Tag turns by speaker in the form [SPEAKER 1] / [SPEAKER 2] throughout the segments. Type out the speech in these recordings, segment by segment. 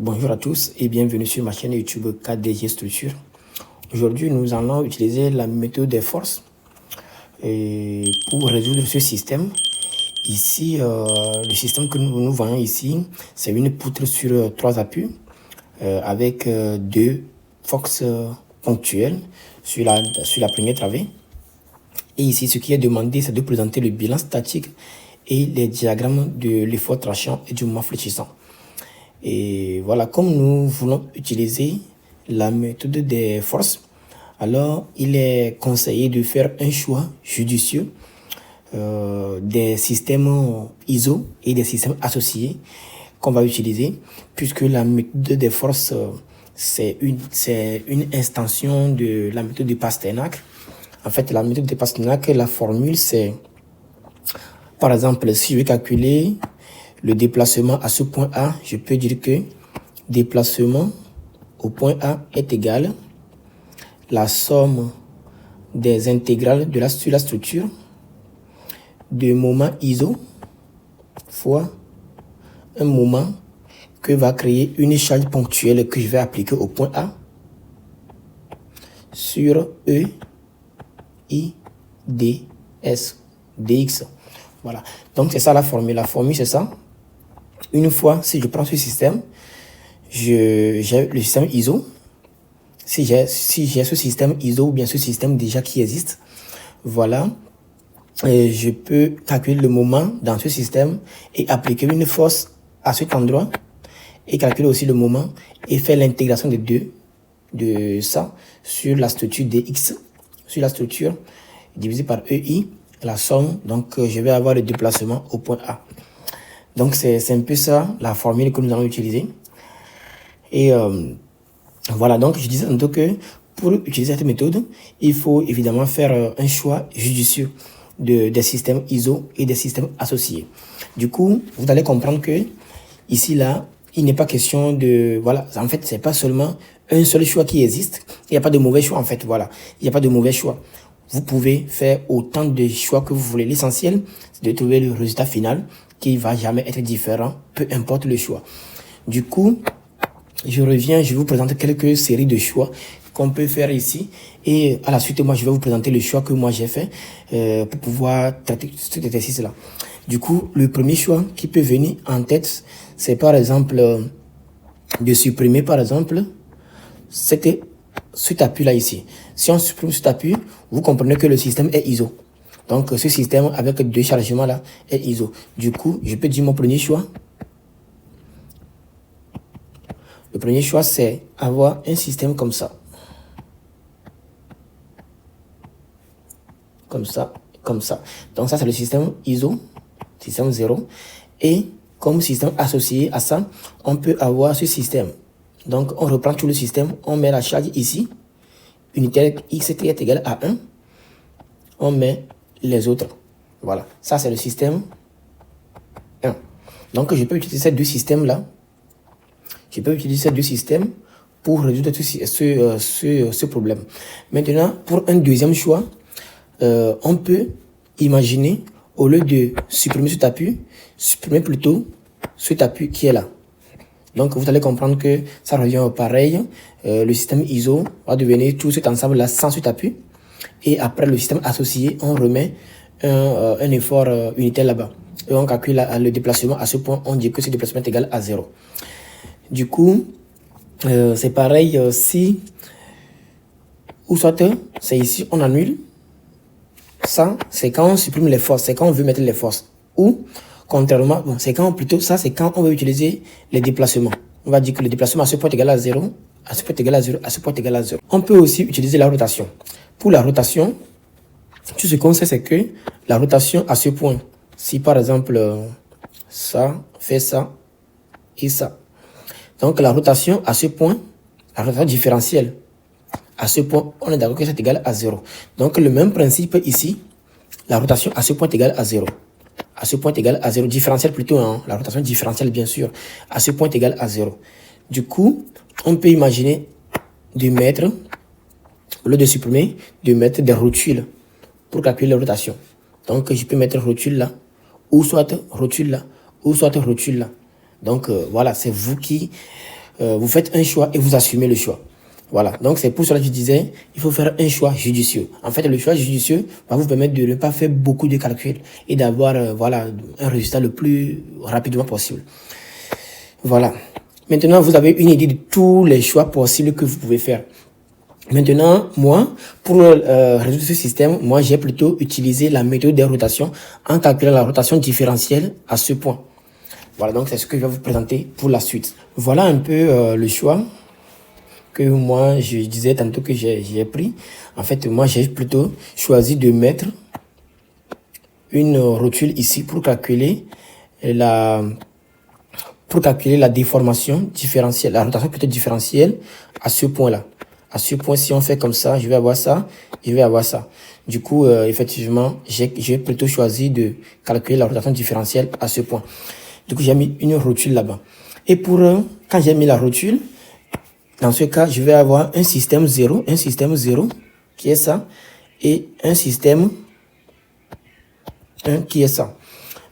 [SPEAKER 1] Bonjour à tous et bienvenue sur ma chaîne YouTube KDG Structure. Aujourd'hui, nous allons utiliser la méthode des forces pour résoudre ce système. Ici, le système que nous voyons ici, c'est une poutre sur trois appuis avec deux forces ponctuelles sur la première travée. Et ici, ce qui est demandé, c'est de présenter le bilan statique et les diagrammes de l'effort tranchant et du mouvement fléchissant. Et voilà, comme nous voulons utiliser la méthode des forces, alors il est conseillé de faire un choix judicieux des systèmes ISO et des systèmes associés qu'on va utiliser, puisque la méthode des forces, c'est une extension de la méthode de Pasternak. En fait, la méthode de Pasternak, la formule, c'est, par exemple, si je veux calculer le déplacement à ce point A, je peux dire que déplacement au point A est égal à la somme des intégrales sur la structure de moment ISO fois un moment que va créer une charge ponctuelle que je vais appliquer au point A sur E, I, D, S, DX. Voilà. Donc, c'est ça la formule. La formule, c'est ça. Une fois, si je prends ce système, j'ai le système ISO. Si j'ai ce système ISO ou bien ce système déjà qui existe, voilà, je peux calculer le moment dans ce système et appliquer une force à cet endroit et calculer aussi le moment et faire l'intégration des deux, de ça, sur la structure DX, sur la structure divisée par EI, la somme. Donc, je vais avoir le déplacement au point A. Donc, c'est un peu ça, la formule que nous allons utiliser. Et voilà, donc je disais tantôt que pour utiliser cette méthode, il faut évidemment faire un choix judicieux des systèmes ISO et des systèmes associés. Du coup, vous allez comprendre que ici, là, il n'est pas question de... Voilà, en fait, c'est pas seulement un seul choix qui existe. Il n'y a pas de mauvais choix, en fait, voilà. Il n'y a pas de mauvais choix. Vous pouvez faire autant de choix que vous voulez. L'essentiel, c'est de trouver le résultat final qui va jamais être différent, peu importe le choix. Du coup, je vais vous présenter quelques séries de choix qu'on peut faire ici. Et à la suite, moi, je vais vous présenter le choix que moi j'ai fait pour pouvoir traiter cet exercice-là. Du coup, le premier choix qui peut venir en tête, c'est par exemple de supprimer, par exemple, cet appui-là ici. Si on supprime cet appui, vous comprenez que le système est ISO. Donc, ce système avec deux chargements là est ISO. Du coup, je peux dire mon premier choix. Le premier choix, c'est avoir un système comme ça. Comme ça, comme ça. Donc, ça, c'est le système ISO, système 0. Et comme système associé à ça, on peut avoir ce système. Donc, on reprend tout le système, on met la charge ici. Unité X est égale à 1. On met les autres. Voilà. Ça, c'est le système 1. Donc, je peux utiliser ces deux systèmes-là. Je peux utiliser ces deux systèmes pour résoudre ce problème. Maintenant, pour un deuxième choix, on peut imaginer, au lieu de supprimer cet appui, supprimer plutôt cet appui qui est là. Donc, vous allez comprendre que ça revient au pareil. Le système ISO va devenir tout cet ensemble-là sans cet appui. Et après, le système associé, on remet un effort unitaire là-bas. Et on calcule le déplacement. À ce point, on dit que ce déplacement est égal à 0. Du coup, c'est pareil si, ou soit c'est ici, on annule. Ça, c'est quand on supprime les forces, c'est quand on veut mettre les forces. Ou, contrairement, bon, c'est quand plutôt, ça, c'est quand on veut utiliser les déplacements. On va dire que le déplacement à ce point est égal à 0, à ce point est égal à 0, à ce point est égal à 0. On peut aussi utiliser la rotation. Pour la rotation, tout ce qu'on sait, c'est que la rotation à ce point, si par exemple, ça fait ça et ça. Donc, la rotation à ce point, la rotation différentielle, à ce point, on est d'accord que c'est égal à 0. Donc, le même principe ici, la rotation à ce point est égal à 0. À ce point est égal à 0. Différentielle plutôt, hein, la rotation différentielle, bien sûr. À ce point est égal à 0. Du coup, on peut imaginer de mettre, au lieu de supprimer, de mettre des rotules pour calculer la rotation. Donc, je peux mettre rotule là, ou soit rotule là, ou soit rotule là. Donc, voilà, c'est vous qui vous faites un choix et vous assumez le choix. Voilà, donc c'est pour cela que je disais, il faut faire un choix judicieux. En fait, le choix judicieux va vous permettre de ne pas faire beaucoup de calculs et d'avoir voilà, un résultat le plus rapidement possible. Voilà. Maintenant, vous avez une idée de tous les choix possibles que vous pouvez faire. Maintenant, moi, pour résoudre ce système, moi, j'ai plutôt utilisé la méthode des rotations en calculant la rotation différentielle à ce point. Voilà, donc c'est ce que je vais vous présenter pour la suite. Voilà un peu le choix que moi, je disais tantôt que j'ai pris. En fait, moi, j'ai plutôt choisi de mettre une rotule ici pour calculer la déformation différentielle, la rotation plutôt différentielle à ce point-là. À ce point, si on fait comme ça, je vais avoir ça, je vais avoir ça. Du coup, effectivement, j'ai plutôt choisi de calculer la rotation différentielle à ce point. Du coup, j'ai mis une rotule là-bas. Et pour quand j'ai mis la rotule, dans ce cas, je vais avoir un système 0 qui est ça, et un système 1 qui est ça.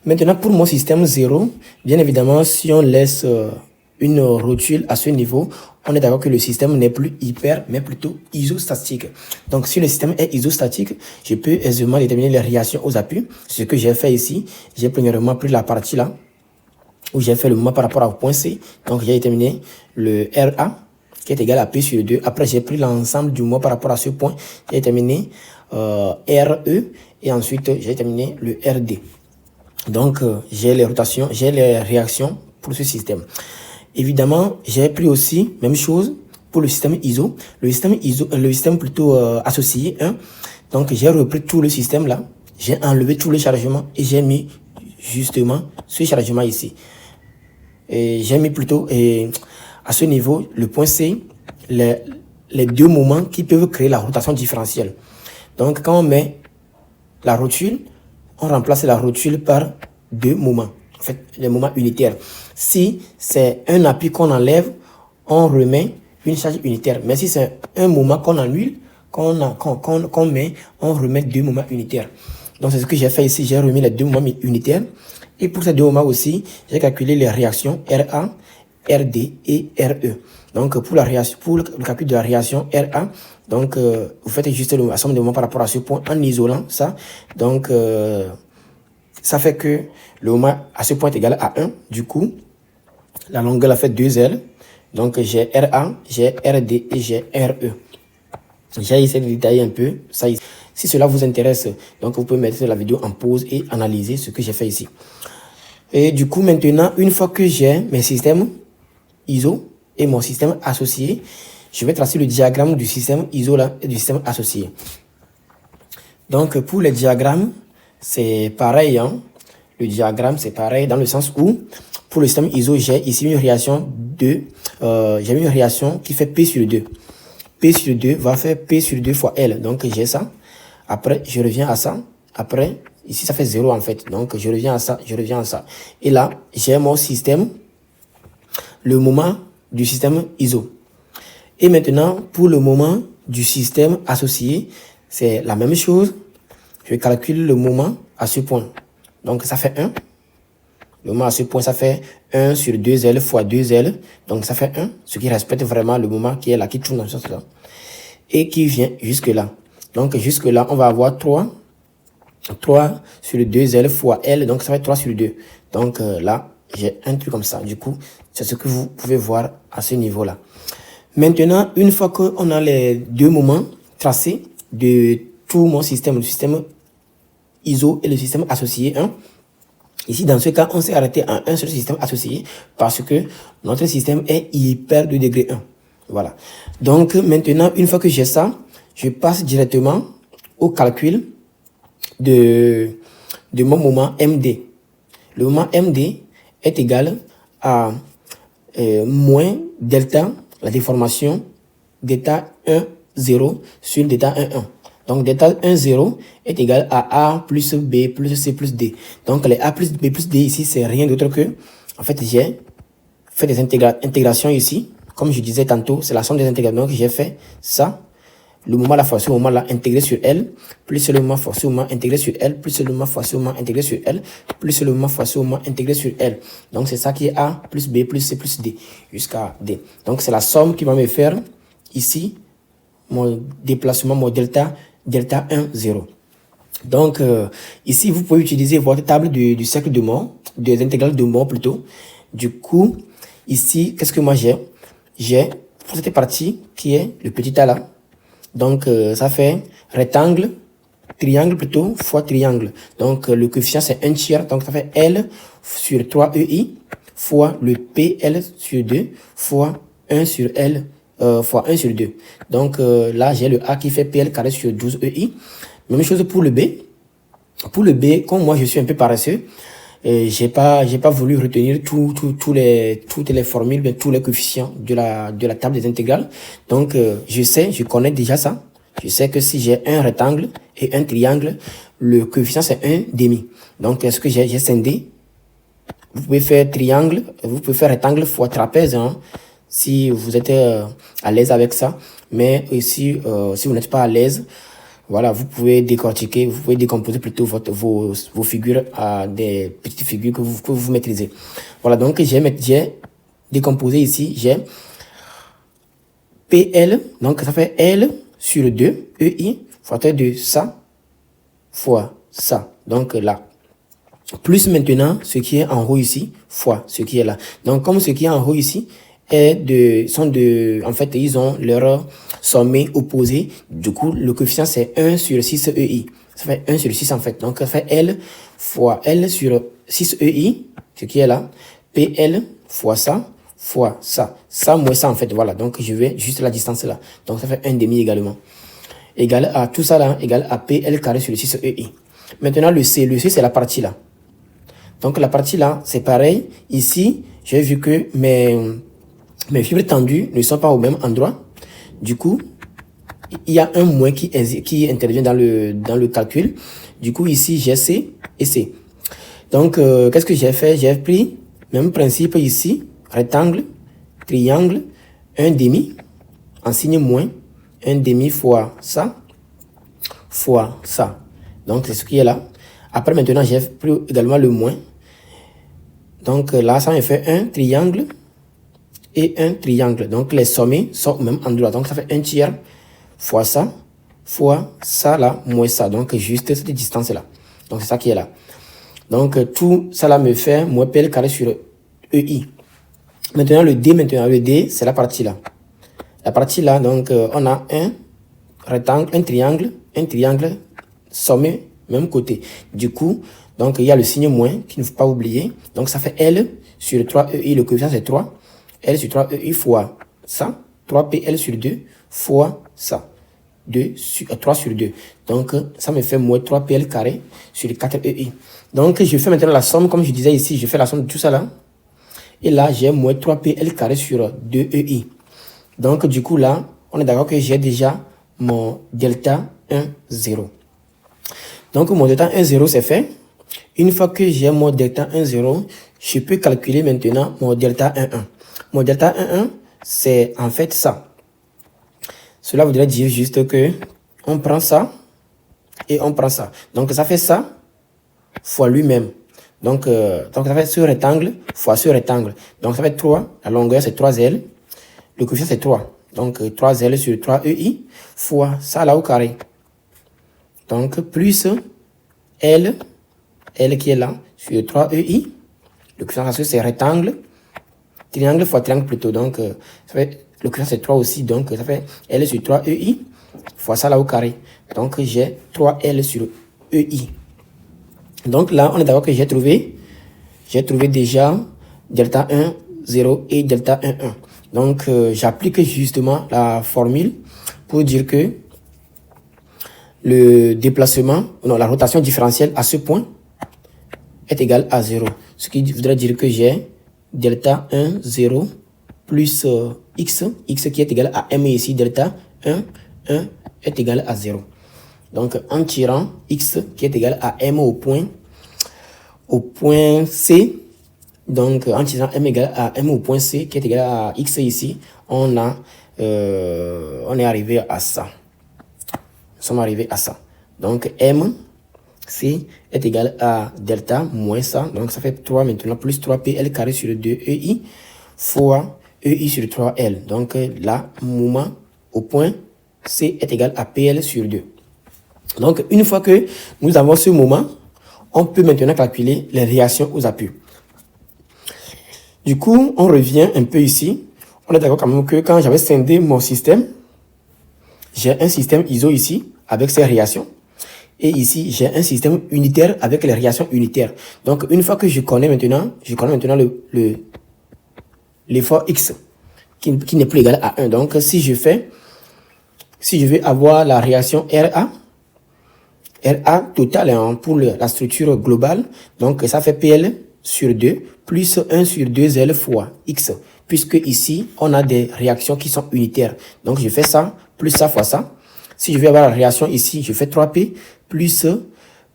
[SPEAKER 1] Maintenant, pour mon système 0, bien évidemment, si on laisse une rotule à ce niveau, on est d'accord que le système n'est plus hyper, mais plutôt isostatique. Donc, si le système est isostatique, je peux aisément déterminer les réactions aux appuis. Ce que j'ai fait ici, j'ai premièrement pris la partie là, où j'ai fait le moment par rapport au point C. Donc, j'ai déterminé le RA, qui est égal à P sur 2. Après, j'ai pris l'ensemble du mois par rapport à ce point. J'ai déterminé RE, et ensuite, j'ai déterminé le RD. Donc, j'ai les rotations, j'ai les réactions pour ce système. Évidemment, j'ai pris aussi, même chose, pour le système ISO. Le système plutôt associé 1. Donc, j'ai repris tout le système là. J'ai enlevé tout le chargement et j'ai mis justement ce chargement ici. Et j'ai mis plutôt à ce niveau, le point C, les deux moments qui peuvent créer la rotation différentielle. Donc, quand on met la rotule, on remplace la rotule par deux moments, en fait, les moments unitaires. Si c'est un appui qu'on enlève, on remet une charge unitaire. Mais si c'est un moment qu'on annule, qu'on met, on remet deux moments unitaires. Donc, c'est ce que j'ai fait ici. J'ai remis les deux moments unitaires. Et pour ces deux moments aussi, j'ai calculé les réactions RA, RD et RE. Donc, pour le calcul de la réaction RA, donc, vous faites juste la somme de moments par rapport à ce point en isolant ça. Donc, ça fait que le moment à ce point est égal à 1. Du coup, la longueur a fait 2L. Donc, j'ai RA, j'ai RD et j'ai RE. J'ai essayé de détailler un peu ça ici. Si cela vous intéresse, donc vous pouvez mettre la vidéo en pause et analyser ce que j'ai fait ici. Et du coup, maintenant, une fois que j'ai mes systèmes ISO et mon système associé, je vais tracer le diagramme du système ISO là et du système associé. Donc, pour les diagrammes, c'est pareil. Hein? Le diagramme, c'est pareil dans le sens où, pour le système ISO, j'ai ici une réaction j'ai une réaction qui fait P sur 2. P sur 2 va faire P sur 2 fois L. Donc, j'ai ça. Après, je reviens à ça. Après, ici, ça fait 0 en fait. Donc, je reviens à ça, je reviens à ça. Et là, j'ai mon système, le moment du système ISO. Et maintenant, pour le moment du système associé, c'est la même chose. Je calcule le moment à ce point. Donc, ça fait 1. Le moment à ce point, ça fait 1 sur 2L fois 2L. Donc, ça fait 1, ce qui respecte vraiment le moment qui est là, qui tourne dans ce sens-là. Et qui vient jusque là. Donc, jusque là, on va avoir 3 sur 2L fois L. Donc, ça fait 3 sur 2. Donc, là, j'ai un truc comme ça. Du coup, c'est ce que vous pouvez voir à ce niveau-là. Maintenant, une fois qu'on a les deux moments tracés de tout mon système, le système ISO et le système associé 1, ici, dans ce cas, on s'est arrêté à un seul système associé parce que notre système est hyper de degré 1. Voilà. Donc, maintenant, une fois que j'ai ça, je passe directement au calcul de mon moment MD. Le moment MD est égal à moins delta, la déformation, delta 1, 0 sur delta 1, 1. Donc, delta 1, 0 est égal à A plus B plus C plus D. Donc, les A plus B plus D ici, c'est rien d'autre que, en fait, j'ai fait des intégrations ici. Comme je disais tantôt, c'est la somme des intégrations. Donc, j'ai fait ça. le moment là fois ce moment là intégré sur L, plus le moment fois ce moment intégré sur L, plus le moment fois ce moment intégré sur L, plus le moment fois ce moment intégré sur L. Donc c'est ça qui est A plus B plus C plus D jusqu'à D. Donc c'est la somme qui va me faire ici mon déplacement, mon delta 1, 0. Donc ici vous pouvez utiliser votre table du cercle de Moore, des intégrales de Moore plutôt. Du coup ici qu'est-ce que moi j'ai? J'ai pour cette partie qui est le petit a là. Donc ça fait rectangle, triangle plutôt, fois triangle. Donc le coefficient c'est 1 tiers, donc ça fait L sur 3EI fois le PL sur 2 fois 1 sur L fois 1 sur 2. Donc là j'ai le A qui fait PL carré sur 12EI. Même chose pour le B. Pour le B, comme moi je suis un peu paresseux, j'ai pas voulu retenir toutes les formules, mais tous les coefficients de la table des intégrales. Donc je connais déjà ça. Je sais que si j'ai un rectangle et un triangle, le coefficient c'est 1 demi. Donc ce que j'ai scindé, vous pouvez faire triangle, vous pouvez faire rectangle fois trapèze, hein, si vous êtes à l'aise avec ça. Mais ici, si vous n'êtes pas à l'aise, voilà, vous pouvez décortiquer, vous pouvez décomposer plutôt vos figures à des petites figures que vous maîtrisez. Voilà, donc j'ai décomposé ici, j'ai PL, donc ça fait L sur 2, EI, facteur de ça, fois ça. Donc là, plus maintenant ce qui est en haut ici, fois ce qui est là. Donc comme ce qui est en haut ici, en fait, ils ont leur sommet opposé. Du coup, le coefficient, c'est 1 sur 6 EI. Ça fait 1 sur 6, en fait. Donc, ça fait L fois L sur 6 EI, ce qui est là. PL fois ça, fois ça. Ça, moins ça, en fait. Voilà. Donc, je vais juste la distance là. Donc, ça fait 1 demi également. Égal à tout ça là, égal à PL carré sur 6 EI. Maintenant, le C. Le C, c'est la partie là. Donc, la partie là, c'est pareil. Ici, j'ai vu que mes fibres tendues ne sont pas au même endroit. Du coup, il y a un moins qui intervient dans le calcul. Du coup, ici, j'ai C et C. Donc, qu'est-ce que j'ai fait? J'ai pris même principe ici, rectangle, triangle, 1 demi, en signe moins, 1 demi fois ça. Donc, c'est ce qui est là. Après, maintenant, j'ai pris également le moins. Donc, là, ça me fait un triangle et un triangle. Donc, les sommets sont au même endroit. Donc, ça fait 1 tiers fois ça là, moins ça. Donc, juste cette distance-là. Donc, c'est ça qui est là. Donc, tout ça là me fait moins PL carré sur EI. Maintenant, le D, c'est la partie là. La partie là, donc, on a un rectangle, un triangle, sommet, même côté. Du coup, donc, il y a le signe moins qu'il ne faut pas oublier. Donc, ça fait L sur 3EI. Le coefficient, c'est 3. L sur 3EI fois ça. 3PL sur 2 fois ça. 3 sur 2. Donc, ça me fait moins 3PL carré sur 4EI. Donc, je fais maintenant la somme. Comme je disais ici, je fais la somme de tout ça là. Et là, j'ai moins 3PL carré sur 2EI. Donc, du coup, là, on est d'accord que j'ai déjà mon delta 1, 0. Donc, mon delta 1, 0, c'est fait. Une fois que j'ai mon delta 1, 0, je peux calculer maintenant mon delta 1, 1. Mon delta 1, 1, c'est en fait ça. Cela voudrait dire juste que on prend ça et on prend ça. Donc, ça fait ça fois lui-même. Donc, ça fait ce rectangle fois ce rectangle. Donc, ça fait 3. La longueur, c'est 3L. Le coefficient, c'est 3. Donc, 3L sur 3EI fois ça là au carré. Donc, plus L qui est là, sur 3EI. Le coefficient, c'est rectangle. Triangle fois triangle plutôt. Donc, ça fait, le coefficient, c'est 3 aussi. Donc, ça fait L sur 3EI fois ça là au carré. Donc, j'ai 3L sur EI. Donc, là, on est d'accord que j'ai trouvé déjà delta 1, 0 et delta 1, 1. Donc, j'applique justement la formule pour dire que le déplacement, non, la rotation différentielle à ce point est égale à 0. Ce qui voudrait dire que j'ai delta 1, 0 plus x qui est égal à m ici, delta 1, 1 est égal à 0. Donc, en tirant x qui est égal à m au point C, donc en tirant m égal à m au point C qui est égal à x ici, on est arrivé à ça. sommes arrivés à ça. Donc, M, C est égal à delta moins ça. Donc, ça fait 3 maintenant, plus 3P, L carré sur 2 EI fois EI sur 3L. Donc, là, moment au point C est égal à PL sur 2. Donc, une fois que nous avons ce moment, on peut maintenant calculer les réactions aux appuis. Du coup, on revient un peu ici. On est d'accord quand même que quand j'avais scindé mon système, j'ai un système ISO ici avec ses réactions. Et ici, j'ai un système unitaire avec les réactions unitaires. Donc, une fois que je connais maintenant l'effort X qui n'est plus égal à 1. Donc, si je vais avoir la réaction RA totale hein, pour la structure globale, donc ça fait PL sur 2 plus 1 sur 2L fois X. Puisque ici, on a des réactions qui sont unitaires. Donc, je fais ça, plus ça fois ça. Si je veux avoir la réaction ici, je fais 3P plus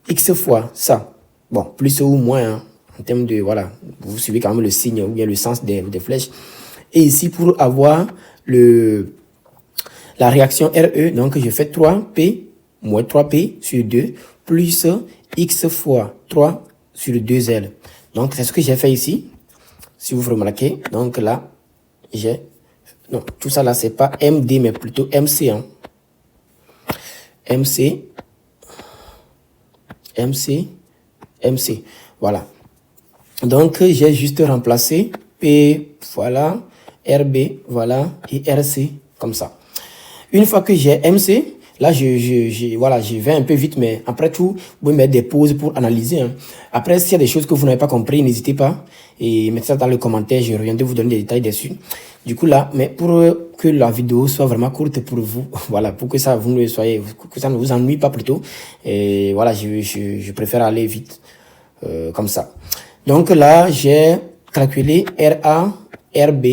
[SPEAKER 1] X fois ça. Bon, plus ou moins, hein, en termes de, voilà, vous suivez quand même le signe ou bien le sens des flèches. Et ici, pour avoir la réaction RE, donc je fais 3P moins 3P sur 2 plus X fois 3 sur 2L. Donc, c'est ce que j'ai fait ici. Si vous remarquez, donc là, non, tout ça là, c'est pas MD, mais plutôt MC. Hein. MC. Voilà. Donc, j'ai juste remplacé P, voilà, RB, voilà, et RC, comme ça. Une fois que j'ai MC, là, voilà, je vais un peu vite, mais après tout, vous pouvez mettre des pauses pour analyser. Hein. Après, s'il y a des choses que vous n'avez pas compris, n'hésitez pas et mettez ça dans les commentaires. Je reviendrai vous donner des détails dessus. Du coup, là, mais pour que la vidéo soit vraiment courte pour vous, voilà, pour que ça, que ça ne vous ennuie pas plutôt. Et voilà, je préfère aller vite, comme ça. Donc là, j'ai calculé RA, RB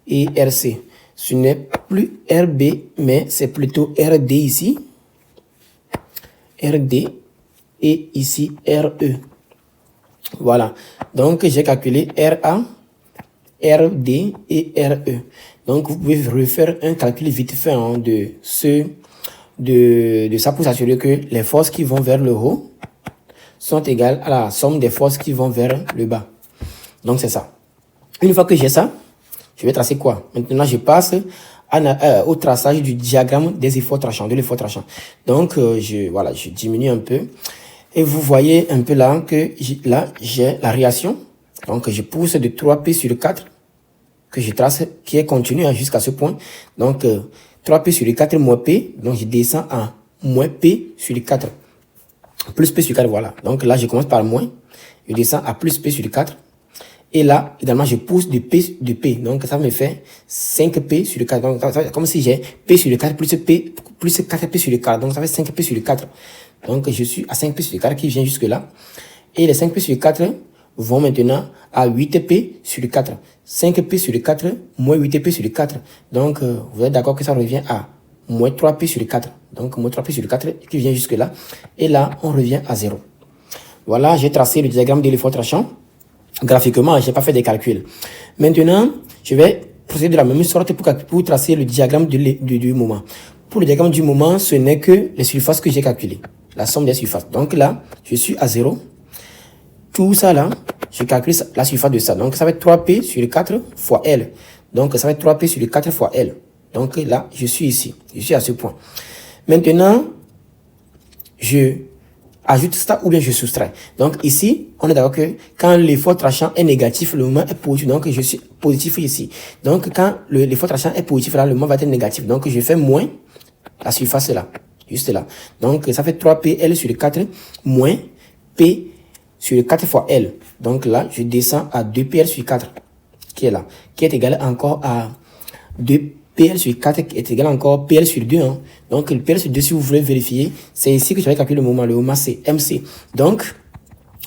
[SPEAKER 1] et RC. Ce n'est plus RB, mais c'est plutôt RD ici. RD et ici RE. Voilà. Donc, j'ai calculé RA, RD et RE. Donc, vous pouvez refaire un calcul vite fait hein, de ça pour s'assurer que les forces qui vont vers le haut sont égales à la somme des forces qui vont vers le bas. Donc, c'est ça. Une fois que j'ai ça, je vais tracer quoi? Maintenant, je passe au traçage du diagramme des efforts tranchants, de l'effort tranchant. Donc, je diminue un peu. Et vous voyez un peu là que là, j'ai la réaction. Donc, je pousse de 3P sur 4 que je trace, qui est continu jusqu'à ce point. Donc, 3P sur 4 moins P. Donc, je descends à moins P sur 4. Plus P sur 4, voilà. Donc, là, je commence par moins. Je descends à plus P sur 4. Et là, également, je pousse de P. Donc, ça me fait 5P sur 4. Donc, c'est comme si j'ai P sur 4 plus 4P sur 4. Donc, ça fait 5P sur 4. Donc, je suis à 5P sur 4 qui vient jusque là. Et les 5P sur 4 vont maintenant à 8P sur 4. 5P sur 4 moins 8P sur 4. Donc, vous êtes d'accord que ça revient à moins 3P sur 4. Donc, moins 3P sur 4 qui vient jusque là. Et là, on revient à 0. Voilà, j'ai tracé le diagramme de l'effort tranchant. Graphiquement, je n'ai pas fait des calculs. Maintenant, je vais procéder de la même sorte pour tracer le diagramme du moment. Pour le diagramme du moment, ce n'est que les surfaces que j'ai calculées. La somme des surfaces. Donc là, je suis à 0. Tout ça là, je calcule la surface de ça. Donc ça va être 3P sur 4 fois L. Donc ça va être 3P sur 4 fois L. Donc là, je suis ici. Je suis à ce point. Maintenant, je ajoute ça ou bien je soustrais. Donc ici, on est d'accord que quand l'effort tranchant est négatif, le moment est positif. Donc je suis positif ici. Donc quand l'effort tranchant est positif, là, le moment va être négatif. Donc je fais moins la surface là. Juste là. Donc ça fait 3PL sur 4 moins P sur 4 fois L. Donc là, je descends à 2PL sur 4 qui est là. Qui est égal encore à 2PL sur 4 qui est égal encore PL sur 2. Hein. Donc le PL sur 2, si vous voulez vérifier, c'est ici que je vais calculer le moment. Le moment c'est MC. Donc,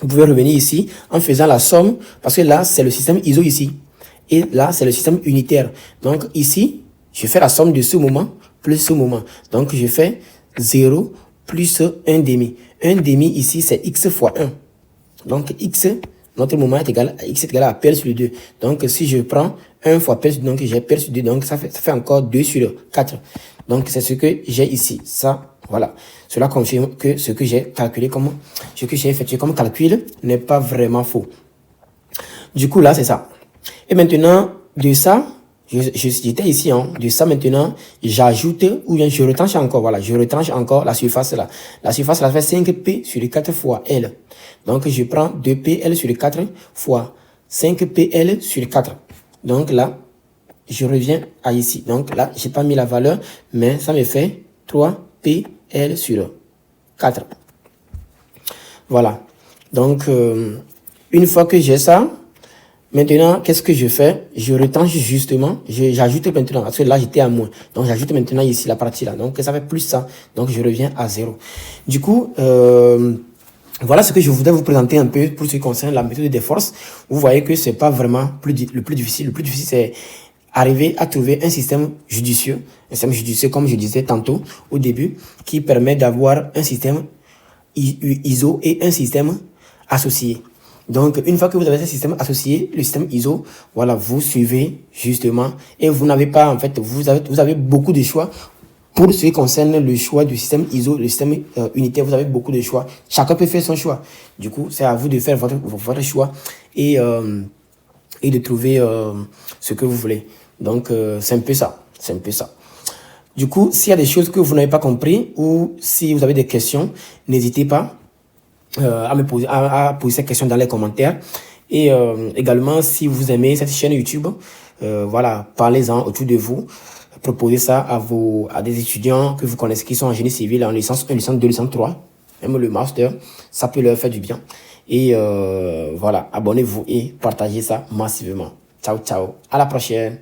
[SPEAKER 1] vous pouvez revenir ici en faisant la somme. Parce que là, c'est le système ISO ici. Et là, c'est le système unitaire. Donc ici, je fais la somme de ce moment plus ce moment. Donc je fais 0 plus 1 demi. 1 demi ici, c'est X fois 1. Donc X, notre moment est égal à X est égal à PL sur 2. Donc si je prends 1 fois PL sur 2, donc j'ai PL sur 2. Donc ça fait encore 2 sur 4. Donc c'est ce que j'ai ici. Ça, Voilà, cela confirme que ce que j'ai calculé comme, ce que j'ai effectué comme calcul n'est pas vraiment faux. Du coup, là, c'est ça. Et maintenant, de ça, j'étais ici, hein, de ça maintenant, j'ajoute ou bien je retranche encore, voilà, je retranche encore la surface là. La surface là fait 5P sur 4 fois L. Donc, je prends 2PL sur 4 fois 5PL sur 4. Donc là, je reviens à ici. Donc là, j'ai pas mis la valeur, mais ça me fait 3PL sur 4. Voilà. Donc, une fois que j'ai ça, maintenant, qu'est-ce que je fais? Je retranche justement, j'ajoute maintenant, parce que là, j'étais à moins. Donc, j'ajoute maintenant ici la partie là. Donc, ça fait plus ça. Donc, je reviens à 0. Du coup, voilà ce que je voudrais vous présenter un peu pour ce qui concerne la méthode des forces. Vous voyez que c'est pas vraiment le plus difficile. Le plus difficile, c'est arriver à trouver un système judicieux comme je disais tantôt au début, qui permet d'avoir un système ISO et un système associé. Donc, une fois que vous avez ce système associé, le système ISO, voilà, vous suivez justement et vous n'avez pas, en fait, vous avez beaucoup de choix. Pour ce qui concerne le choix du système ISO, le système unitaire, vous avez beaucoup de choix. Chacun peut faire son choix. Du coup, c'est à vous de faire votre choix et de trouver ce que vous voulez. Donc, c'est un peu ça. C'est un peu ça. Du coup, s'il y a des choses que vous n'avez pas compris ou si vous avez des questions, n'hésitez pas à poser ces questions dans les commentaires. Et également, si vous aimez cette chaîne YouTube, voilà, parlez-en autour de vous. Proposez ça à des étudiants que vous connaissez qui sont en génie civil, en licence 1, licence 2, licence 3, même le master. Ça peut leur faire du bien. Et voilà, abonnez-vous et partagez ça massivement. Ciao, ciao. À la prochaine.